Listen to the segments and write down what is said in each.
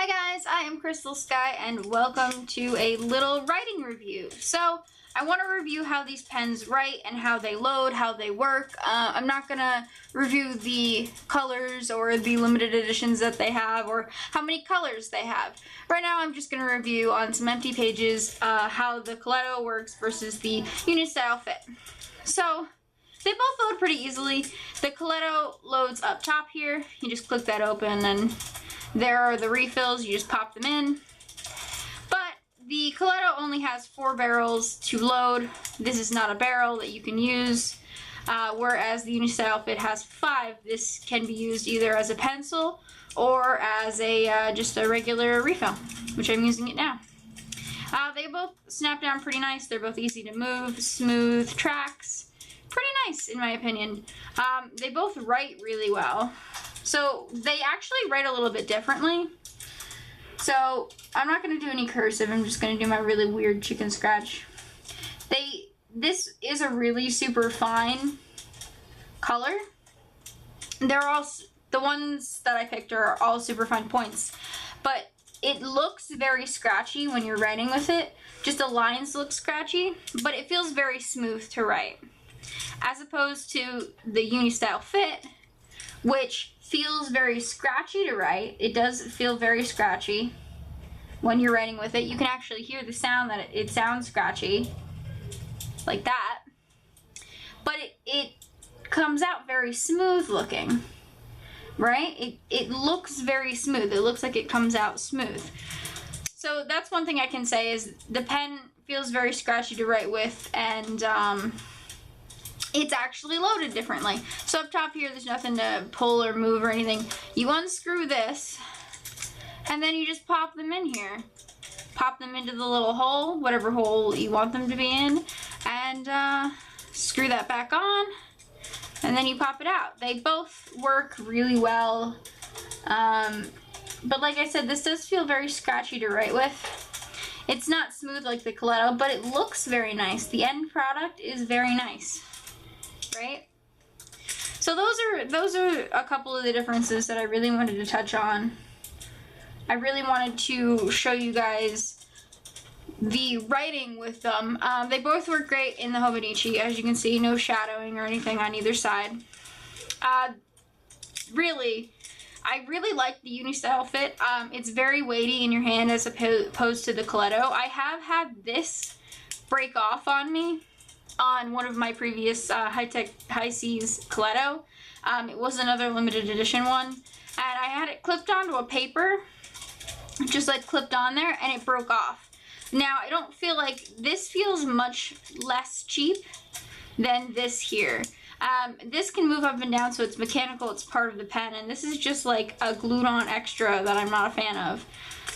Hi guys, I am Crystal Sky and welcome to a little writing review. So I want to review how these pens write and how they load, how they work. I'm not going to review the colors or the limited editions that they have or how many colors they have. Right now I'm just going to review on some empty pages how the colleto works versus the Unistyle Fit. So they both load pretty easily. The colleto loads up top here. You just click that open and there are the refills, you just pop them in. But the colleto only has 4 barrels to load. This is not a barrel that you can use, whereas the Unistyle Fit has 5. This can be used either as a pencil or as a just a regular refill, which I'm using it now. They both snap down pretty nice. They're both easy to move, smooth tracks. Pretty nice in my opinion. They both write really well. So they actually write a little bit differently. So I'm not going to do any cursive. I'm just going to do my really weird chicken scratch. This is a really super fine color. They're all, the ones that I picked are all super fine points. But it looks very scratchy when you're writing with it. Just the lines look scratchy, but it feels very smooth to write. As opposed to the Unistyle Fit, which feels very scratchy to write. It does feel very scratchy when you're writing with it. You can actually hear the sound that it sounds scratchy, like that. But it comes out very smooth looking, right? It looks very smooth. It looks like it comes out smooth. So that's one thing I can say is the pen feels very scratchy to write with, and it's actually loaded differently. So up top here, there's nothing to pull or move or anything. You unscrew this, and then you just pop them in here. Pop them into the little hole, whatever hole you want them to be in, and screw that back on, and then you pop it out. They both work really well, but like I said, this does feel very scratchy to write with. It's not smooth like the colleto, but it looks very nice. The end product is very nice. Right? So those are a couple of the differences that I really wanted to touch on. I really wanted to show you guys the writing with them. They both work great in the Hobonichi. As you can see, no shadowing or anything on either side. I really like the Unistyle Fit. It's very weighty in your hand as opposed to the colleto. I have had this break off on me on one of my previous High Seas colleto. It was another limited edition one, and I had it clipped onto a paper, just like clipped on there, and it broke off. Now I don't feel like this feels much less cheap than this here. This can move up and down, so it's mechanical, it's part of the pen, and this is just like a glued on extra that I'm not a fan of.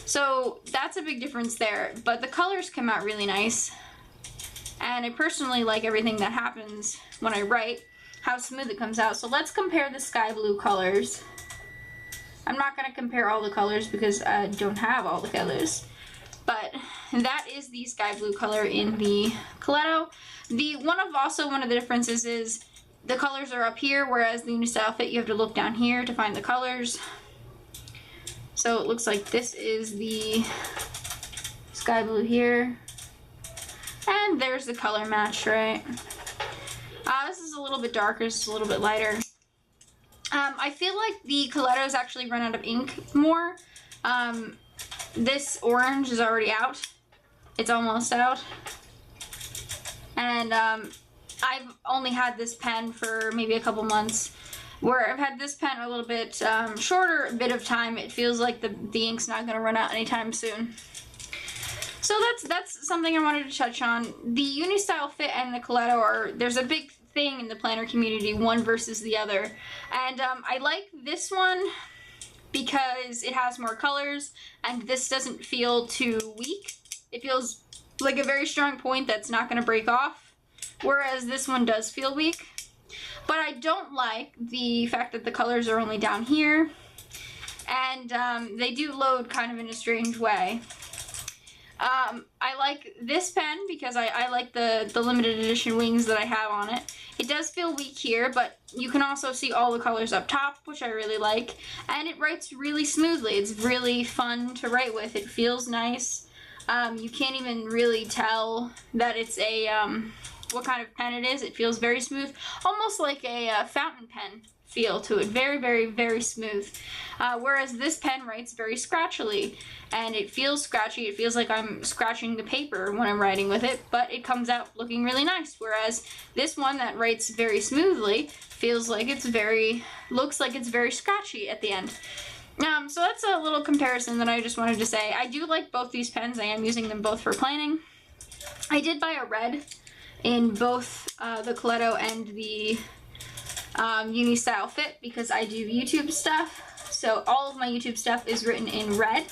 So that's a big difference there, but the colors come out really nice. And I personally like everything that happens when I write, how smooth it comes out. So let's compare the sky blue colors. I'm not going to compare all the colors because I don't have all the colors. But that is the sky blue color in the colleto. One of the differences is the colors are up here, whereas the Unistyle Fit you have to look down here to find the colors. So it looks like this is the sky blue here. And there's the color match, right? This is a little bit darker, it's a little bit lighter. I feel like the colletos actually run out of ink more. This orange is already out. It's almost out. And I've only had this pen for maybe a couple months. Where I've had this pen a little bit shorter bit of time, it feels like the ink's not going to run out anytime soon. So that's something I wanted to touch on. The Unistyle Fit and the colleto there's a big thing in the planner community, one versus the other. And I like this one because it has more colors and this doesn't feel too weak. It feels like a very strong point that's not going to break off, whereas this one does feel weak. But I don't like the fact that the colors are only down here, and they do load kind of in a strange way. I like this pen because I like the limited edition wings that I have on it. It does feel weak here, but you can also see all the colors up top, which I really like. And it writes really smoothly. It's really fun to write with. It feels nice. You can't even really tell that it's a, what kind of pen it is. It feels very smooth, almost like a fountain pen feel to it. Very, very, very smooth. Whereas this pen writes very scratchily, and it feels scratchy. It feels like I'm scratching the paper when I'm writing with it, but it comes out looking really nice. Whereas this one that writes very smoothly feels like looks like it's very scratchy at the end. So that's a little comparison that I just wanted to say. I do like both these pens. I am using them both for planning. I did buy a red in both the Colleto and the uni style fit because I do YouTube stuff. So all of my YouTube stuff is written in red.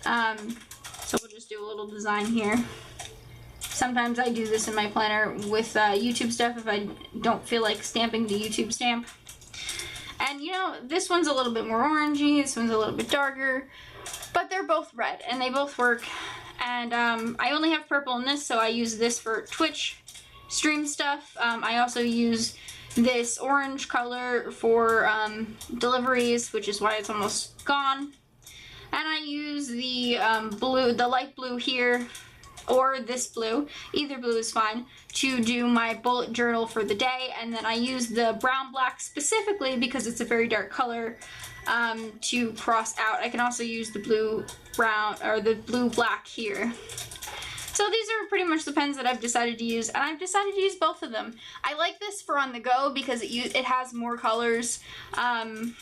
So we'll just do a little design here. Sometimes I do this in my planner with YouTube stuff if I don't feel like stamping the YouTube stamp. And you know, this one's a little bit more orangey, this one's a little bit darker, but they're both red and they both work. And I only have purple in this, so I use this for Twitch stream stuff. I also use this orange color for deliveries, which is why it's almost gone. And I use the blue, the light blue here, or this blue, either blue is fine, to do my bullet journal for the day. And then I use the brown black specifically because it's a very dark color to cross out. I can also use the blue brown, or the blue black here. So these are pretty much the pens that I've decided to use, and I've decided to use both of them. I like this for on the go because it has more colors, and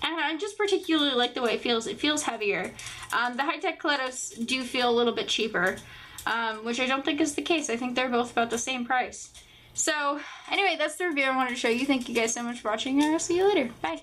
I just particularly like the way it feels. It feels heavier. The high-tech Colletos do feel a little bit cheaper, which I don't think is the case. I think they're both about the same price. So anyway, that's the review I wanted to show you. Thank you guys so much for watching, and I'll see you later. Bye.